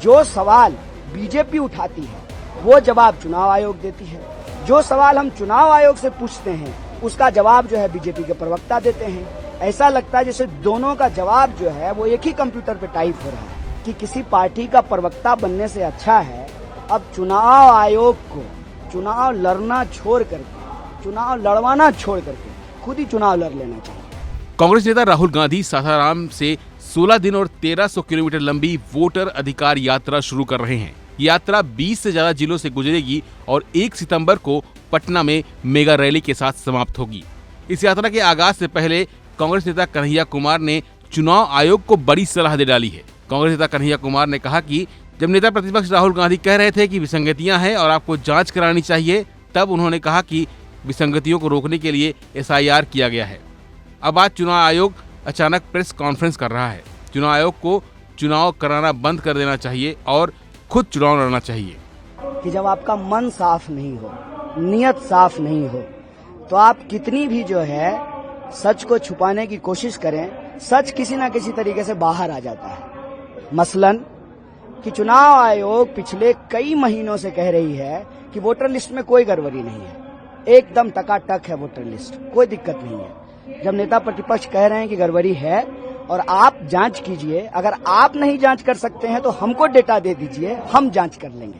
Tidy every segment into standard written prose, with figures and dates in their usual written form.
जो सवाल बीजेपी उठाती है वो जवाब चुनाव आयोग देती है, जो सवाल हम चुनाव आयोग से पूछते हैं उसका जवाब जो है बीजेपी के प्रवक्ता देते हैं। ऐसा लगता है जैसे दोनों का जवाब जो है वो एक ही कंप्यूटर पे टाइप हो रहा है कि किसी पार्टी का प्रवक्ता बनने से अच्छा है अब चुनाव आयोग को चुनाव लड़ना छोड़ करके, चुनाव लड़वाना छोड़ करके खुद ही चुनाव लड़ लेना चाहिए। कांग्रेस नेता राहुल गांधी सासाराम से 16 दिन और 1300 किलोमीटर लंबी वोटर अधिकार यात्रा शुरू कर रहे हैं। यात्रा 20 से ज्यादा जिलों से गुजरेगी और 1 सितंबर को पटना में मेगा रैली के साथ समाप्त होगी। इस यात्रा के आगाज से पहले कांग्रेस नेता कन्हैया कुमार ने चुनाव आयोग को बड़ी सलाह दे डाली है। कांग्रेस नेता कन्हैया कुमार ने कहा कि जब नेता प्रतिपक्ष राहुल गांधी कह रहे थे कि विसंगतियां हैं और आपको जांच करानी चाहिए, तब उन्होंने कहा कि विसंगतियों को रोकने के लिए SIR किया गया है। अब आज चुनाव आयोग अचानक प्रेस कॉन्फ्रेंस कर रहा है। चुनाव आयोग को चुनाव कराना बंद कर देना चाहिए और खुद चुनाव लड़ना चाहिए। कि जब आपका मन साफ नहीं हो, नियत साफ नहीं हो, तो आप कितनी भी जो है सच को छुपाने की कोशिश करें, सच किसी ना किसी तरीके से बाहर आ जाता है। मसलन कि चुनाव आयोग पिछले कई महीनों से कह रही है कि वोटर लिस्ट में कोई गड़बड़ी नहीं है, एकदम टकाटक है वोटर लिस्ट, कोई दिक्कत नहीं है। जब नेता प्रतिपक्ष कह रहे हैं कि गड़बड़ी है और आप जांच कीजिए, अगर आप नहीं जांच कर सकते हैं तो हमको डेटा दे दीजिए, हम जांच कर लेंगे।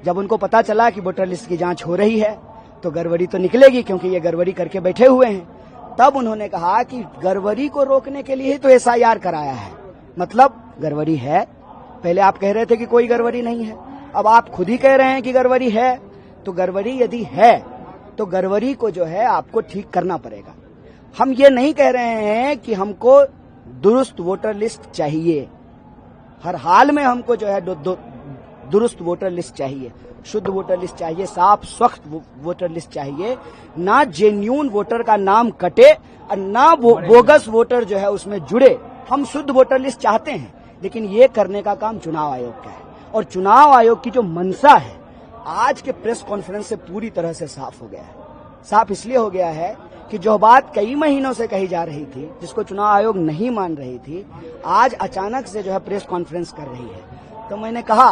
जब उनको पता चला कि वोटर लिस्ट की जांच हो रही है तो गड़बड़ी तो निकलेगी, क्योंकि ये गड़बड़ी करके बैठे हुए हैं। तब उन्होंने कहा कि गड़बड़ी को रोकने के लिए ही तो SIR कराया है, मतलब गड़बड़ी है। पहले आप कह रहे थे कि कोई गड़बड़ी नहीं है, अब आप खुद ही कह रहे हैं कि गड़बड़ी है। तो गड़बड़ी यदि है तो गड़बड़ी को जो है आपको ठीक करना पड़ेगा। हम ये नहीं कह रहे हैं कि हमको दुरुस्त वोटर लिस्ट चाहिए, हर हाल में हमको जो है दुरुस्त वोटर लिस्ट चाहिए, शुद्ध वोटर लिस्ट चाहिए, साफ स्वच्छ वोटर लिस्ट चाहिए, ना जेन्यून वोटर का नाम कटे और ना बोगस वोटर जो है उसमें जुड़े। हम शुद्ध वोटर लिस्ट चाहते हैं, लेकिन ये करने का काम चुनाव आयोग का है। और चुनाव आयोग की जो मंशा है आज के प्रेस कॉन्फ्रेंस से पूरी तरह से साफ हो गया है। साफ इसलिए हो गया है कि जो बात कई महीनों से कही जा रही थी, जिसको चुनाव आयोग नहीं मान रही थी, आज अचानक से जो है प्रेस कॉन्फ्रेंस कर रही है। तो मैंने कहा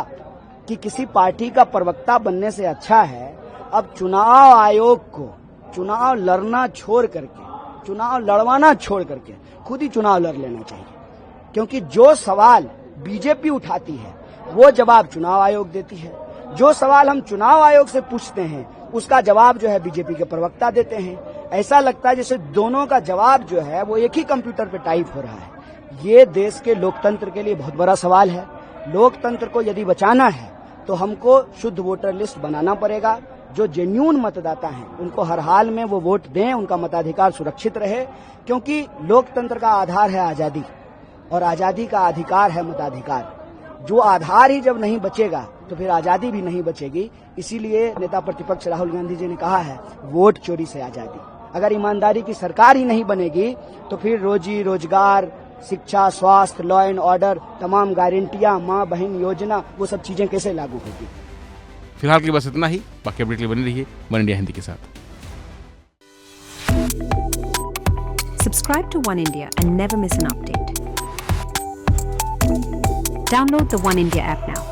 कि किसी पार्टी का प्रवक्ता बनने से अच्छा है अब चुनाव आयोग को चुनाव लड़ना छोड़ करके, चुनाव लड़वाना छोड़ करके खुद ही चुनाव लड़ लेना चाहिए। क्योंकि जो सवाल बीजेपी उठाती है वो जवाब चुनाव आयोग देती है, जो सवाल हम चुनाव आयोग से पूछते हैं उसका जवाब जो है बीजेपी के प्रवक्ता देते हैं। ऐसा लगता है जैसे दोनों का जवाब जो है वो एक ही कंप्यूटर पे टाइप हो रहा है। ये देश के लोकतंत्र के लिए बहुत बड़ा सवाल है। लोकतंत्र को यदि बचाना है तो हमको शुद्ध वोटर लिस्ट बनाना पड़ेगा। जो जेन्यून मतदाता हैं उनको हर हाल में वो वोट दें, उनका मताधिकार सुरक्षित रहे, क्योंकि लोकतंत्र का आधार है आजादी और आजादी का अधिकार है मताधिकार। जो आधार ही जब नहीं बचेगा तो फिर आजादी भी नहीं बचेगी। इसीलिए नेता प्रतिपक्ष राहुल गांधी जी ने कहा है वोट चोरी से आजादी। अगर ईमानदारी की सरकार ही नहीं बनेगी तो फिर रोजी रोजगार, शिक्षा, स्वास्थ्य, लॉ एंड ऑर्डर, तमाम गारंटियां, माँ बहन योजना, वो सब चीजें कैसे लागू होगी। फिलहाल के बस इतना ही। बाकी अपडेट के लिए बने रहिए वन इंडिया हिंदी के साथ। Subscribe to One India and never miss an update. Download the One India app now.